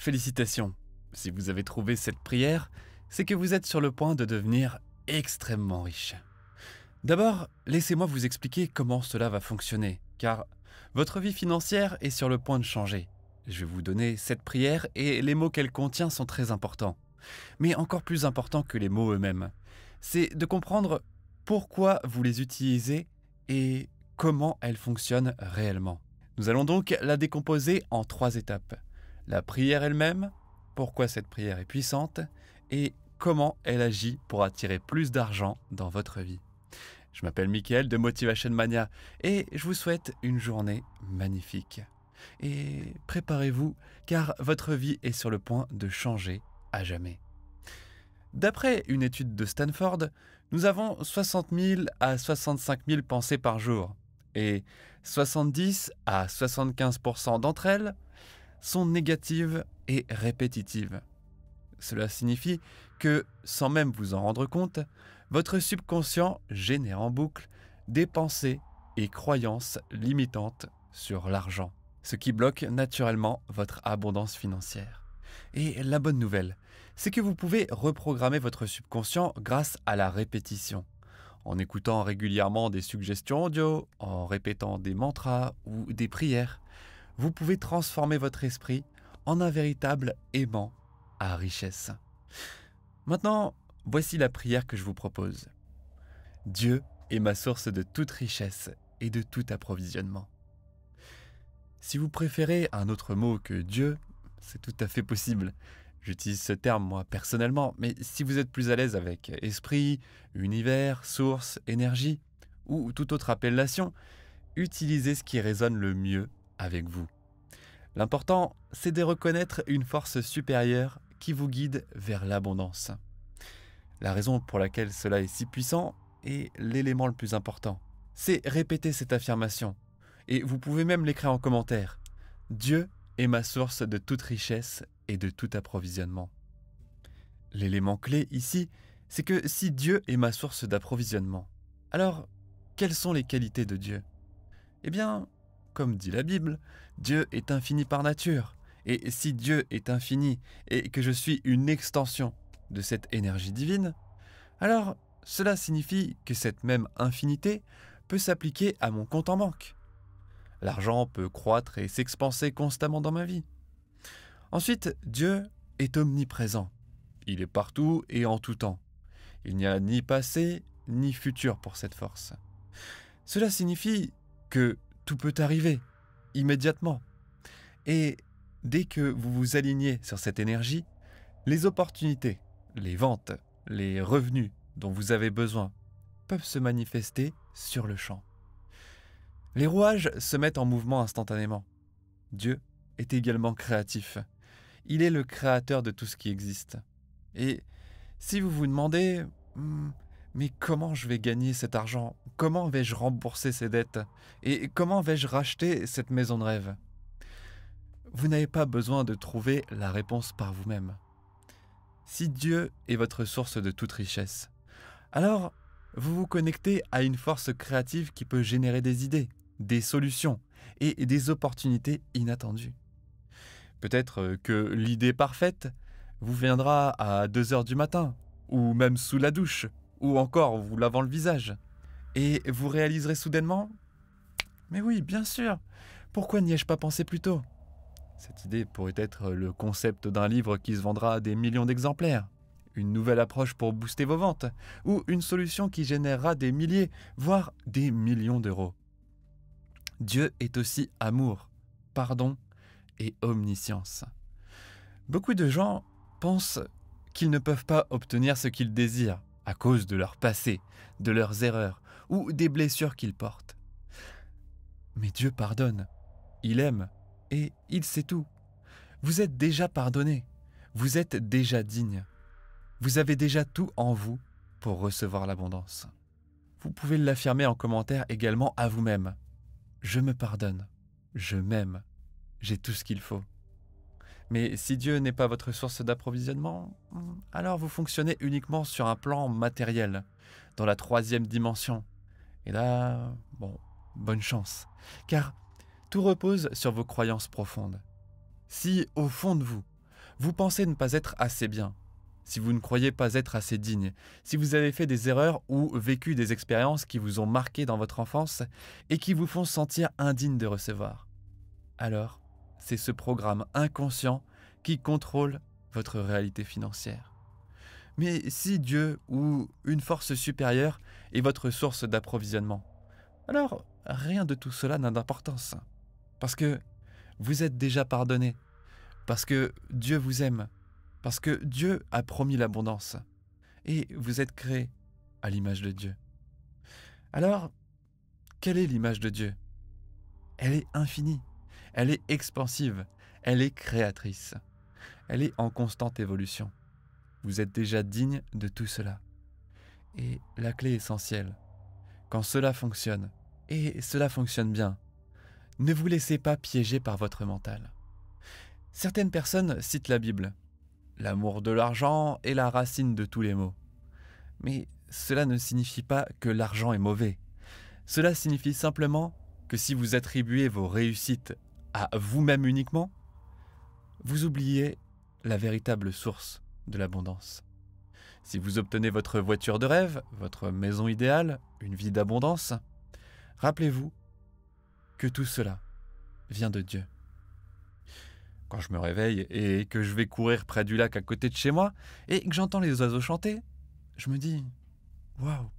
Félicitations. Si vous avez trouvé cette prière, c'est que vous êtes sur le point de devenir extrêmement riche. D'abord, laissez-moi vous expliquer comment cela va fonctionner, car votre vie financière est sur le point de changer. Je vais vous donner cette prière et les mots qu'elle contient sont très importants. Mais encore plus important que les mots eux-mêmes, c'est de comprendre pourquoi vous les utilisez et comment elles fonctionnent réellement. Nous allons donc la décomposer en 3 étapes. La prière elle-même, pourquoi cette prière est puissante et comment elle agit pour attirer plus d'argent dans votre vie. Je m'appelle Mickaël de Motivation Mania et je vous souhaite une journée magnifique. Et préparez-vous car votre vie est sur le point de changer à jamais. D'après une étude de Stanford, nous avons 60 000 à 65 000 pensées par jour et 70 à 75% d'entre elles sont négatives et répétitives. Cela signifie que, sans même vous en rendre compte, votre subconscient génère en boucle des pensées et croyances limitantes sur l'argent, ce qui bloque naturellement votre abondance financière. Et la bonne nouvelle, c'est que vous pouvez reprogrammer votre subconscient grâce à la répétition. En écoutant régulièrement des suggestions audio, en répétant des mantras ou des prières, vous pouvez transformer votre esprit en un véritable aimant à richesse. Maintenant, voici la prière que je vous propose. Dieu est ma source de toute richesse et de tout approvisionnement. Si vous préférez un autre mot que Dieu, c'est tout à fait possible. J'utilise ce terme moi personnellement, mais si vous êtes plus à l'aise avec esprit, univers, source, énergie ou toute autre appellation, utilisez ce qui résonne le mieux avec vous. L'important, c'est de reconnaître une force supérieure qui vous guide vers l'abondance. La raison pour laquelle cela est si puissant est l'élément le plus important. C'est répéter cette affirmation. Et vous pouvez même l'écrire en commentaire. Dieu est ma source de toute richesse et de tout approvisionnement. L'élément clé ici, c'est que si Dieu est ma source d'approvisionnement, alors quelles sont les qualités de Dieu? Eh bien, comme dit la Bible, Dieu est infini par nature. Et si Dieu est infini et que je suis une extension de cette énergie divine, alors cela signifie que cette même infinité peut s'appliquer à mon compte en banque. L'argent peut croître et s'expanser constamment dans ma vie. Ensuite, Dieu est omniprésent. Il est partout et en tout temps. Il n'y a ni passé ni futur pour cette force. Cela signifie que tout peut arriver, immédiatement. Et dès que vous vous alignez sur cette énergie, les opportunités, les ventes, les revenus dont vous avez besoin peuvent se manifester sur le champ. Les rouages se mettent en mouvement instantanément. Dieu est également créatif. Il est le créateur de tout ce qui existe. Et si vous vous demandez mais comment je vais gagner cet argent? Comment vais-je rembourser ces dettes? Et comment vais-je racheter cette maison de rêve? Vous n'avez pas besoin de trouver la réponse par vous-même. Si Dieu est votre source de toute richesse, alors vous vous connectez à une force créative qui peut générer des idées, des solutions et des opportunités inattendues. Peut-être que l'idée parfaite vous viendra à 2 heures du matin, ou même sous la douche, ou encore vous lavant le visage. Et vous réaliserez soudainement « Mais oui, bien sûr, pourquoi n'y ai-je pas pensé plus tôt ?» Cette idée pourrait être le concept d'un livre qui se vendra à des millions d'exemplaires, une nouvelle approche pour booster vos ventes, ou une solution qui générera des milliers, voire des millions d'euros. Dieu est aussi amour, pardon et omniscience. Beaucoup de gens pensent qu'ils ne peuvent pas obtenir ce qu'ils désirent à cause de leur passé, de leurs erreurs ou des blessures qu'ils portent. Mais Dieu pardonne, il aime et il sait tout. Vous êtes déjà pardonné, vous êtes déjà digne. Vous avez déjà tout en vous pour recevoir l'abondance. Vous pouvez l'affirmer en commentaire également à vous-même. Je me pardonne, je m'aime, j'ai tout ce qu'il faut. Mais si Dieu n'est pas votre source d'approvisionnement, alors vous fonctionnez uniquement sur un plan matériel, dans la 3e dimension. Et là, bonne chance, car tout repose sur vos croyances profondes. Si, au fond de vous, vous pensez ne pas être assez bien, si vous ne croyez pas être assez digne, si vous avez fait des erreurs ou vécu des expériences qui vous ont marqué dans votre enfance et qui vous font sentir indigne de recevoir, alors c'est ce programme inconscient qui contrôle votre réalité financière. Mais si Dieu ou une force supérieure est votre source d'approvisionnement, alors rien de tout cela n'a d'importance. Parce que vous êtes déjà pardonné, parce que Dieu vous aime, parce que Dieu a promis l'abondance, et vous êtes créé à l'image de Dieu. Alors, quelle est l'image de Dieu? Elle est infinie, elle est expansive, elle est créatrice, elle est en constante évolution. Vous êtes déjà digne de tout cela. Et la clé essentielle, quand cela fonctionne, et cela fonctionne bien, ne vous laissez pas piéger par votre mental. Certaines personnes citent la Bible. L'amour de l'argent est la racine de tous les maux. Mais cela ne signifie pas que l'argent est mauvais. Cela signifie simplement que si vous attribuez vos réussites à vous-même uniquement, vous oubliez la véritable source de l'abondance. Si vous obtenez votre voiture de rêve, votre maison idéale, une vie d'abondance, rappelez-vous que tout cela vient de Dieu. Quand je me réveille et que je vais courir près du lac à côté de chez moi et que j'entends les oiseaux chanter, je me dis « Waouh,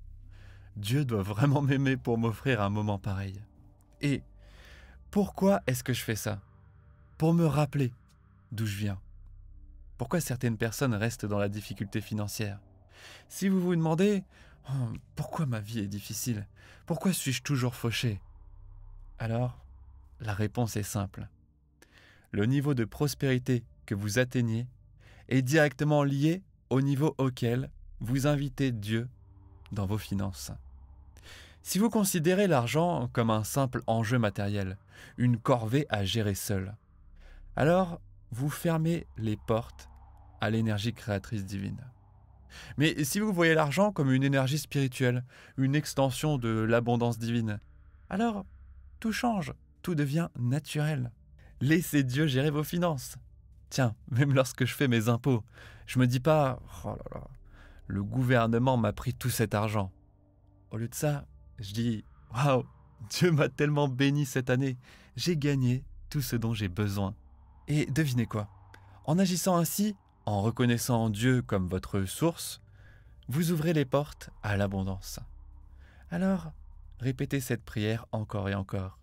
Dieu doit vraiment m'aimer pour m'offrir un moment pareil. » Et pourquoi est-ce que je fais ça? Pour me rappeler d'où je viens. Pourquoi certaines personnes restent dans la difficulté financière? Si vous vous demandez « Oh, pourquoi ma vie est difficile? Pourquoi suis-je toujours fauché ?» Alors, la réponse est simple. Le niveau de prospérité que vous atteignez est directement lié au niveau auquel vous invitez Dieu dans vos finances. Si vous considérez l'argent comme un simple enjeu matériel, une corvée à gérer seul, alors vous fermez les portes à l'énergie créatrice divine. Mais si vous voyez l'argent comme une énergie spirituelle, une extension de l'abondance divine, alors tout change, tout devient naturel. Laissez Dieu gérer vos finances. Tiens, même lorsque je fais mes impôts, je me dis pas « Oh là là, le gouvernement m'a pris tout cet argent ». Au lieu de ça, je dis « Waouh, Dieu m'a tellement béni cette année, j'ai gagné tout ce dont j'ai besoin ». Et devinez quoi? En agissant ainsi, en reconnaissant Dieu comme votre source, vous ouvrez les portes à l'abondance. Alors, répétez cette prière encore et encore.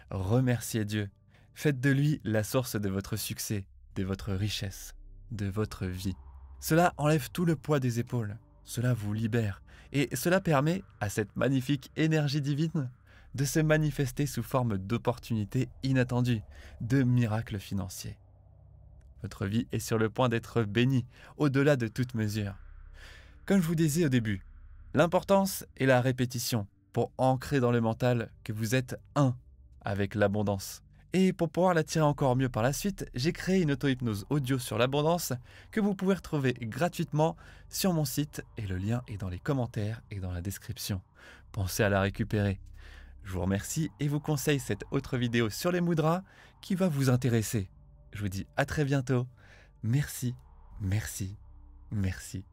Remerciez Dieu. Faites de lui la source de votre succès, de votre richesse, de votre vie. Cela enlève tout le poids des épaules. Cela vous libère. Et cela permet à cette magnifique énergie divine de se manifester sous forme d'opportunités inattendues, de miracles financiers. Votre vie est sur le point d'être bénie, au-delà de toute mesure. Comme je vous disais au début, l'importance est la répétition pour ancrer dans le mental que vous êtes un avec l'abondance. Et pour pouvoir l'attirer encore mieux par la suite, j'ai créé une auto-hypnose audio sur l'abondance que vous pouvez retrouver gratuitement sur mon site et le lien est dans les commentaires et dans la description. Pensez à la récupérer. Je vous remercie et vous conseille cette autre vidéo sur les mudras qui va vous intéresser. Je vous dis à très bientôt. Merci, merci, merci.